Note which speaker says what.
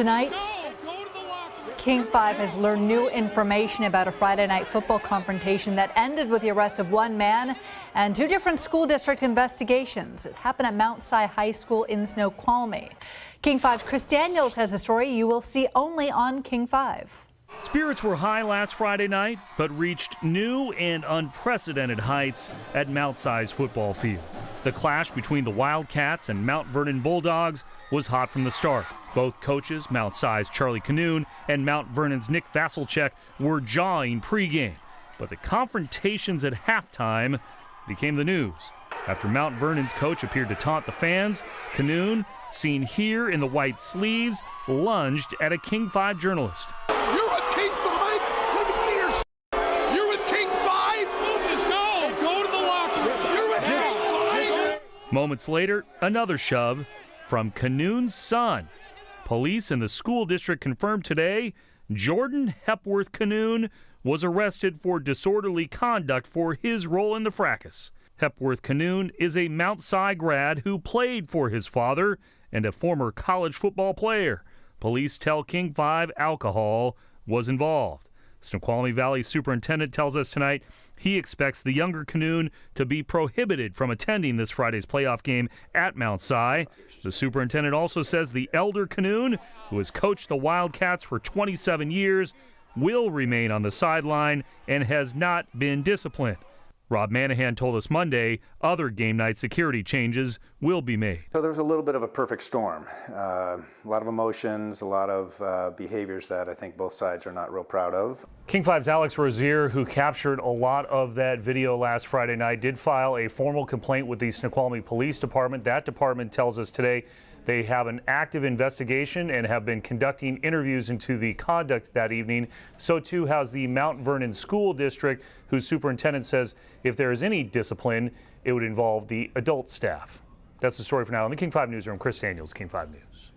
Speaker 1: Tonight, King 5 has learned new information about a Friday night football confrontation that ended with the arrest of one man and two different school district investigations. It happened at Mount Si High School in Snoqualmie. King 5's Chris Daniels has a story you will see only on King 5.
Speaker 2: Spirits were high last Friday night, but reached new and unprecedented heights at Mount Si's football field. The clash between the Wildcats and Mount Vernon Bulldogs was hot from the start. Both coaches, Mount Si's Charlie Canoon and Mount Vernon's Nick Vasselchek, were jawing pregame. But the confrontations at halftime became the news. After Mount Vernon's coach appeared to taunt the fans, Canoon, seen here in the white sleeves, lunged at a King 5 journalist.
Speaker 3: You're with King 5? Let me see your You're with King 5? Just go. Go to the locker room. You're with King 5?
Speaker 2: Moments later, another shove from Canoon's son. Police in the school district confirmed today Jordan Hepworth Canoon was arrested for disorderly conduct for his role in the fracas. Hepworth Canoon is a Mount Si grad who played for his father and a former college football player. Police tell King 5 alcohol was involved. Snoqualmie Valley Superintendent tells us tonight he expects the younger Canoon to be prohibited from attending this Friday's playoff game at Mount Si. The superintendent also says the elder Canoon, who has coached the Wildcats for 27 years, will remain on the sideline and has not been disciplined. Rob Manahan told us Monday other game night security changes will be made.
Speaker 4: So there was a little bit of a perfect storm. A lot of emotions, a lot of behaviors that I think both sides are not real proud of.
Speaker 2: King 5's Alex Rozier, who captured a lot of that video last Friday night, did file a formal complaint with the Snoqualmie Police Department. That department tells us today they have an active investigation and have been conducting interviews into the conduct that evening. So too has the Mount Vernon School District, whose superintendent says if there is any discipline, it would involve the adult staff. That's the story for now. In the King 5 newsroom, Chris Daniels, King 5 News.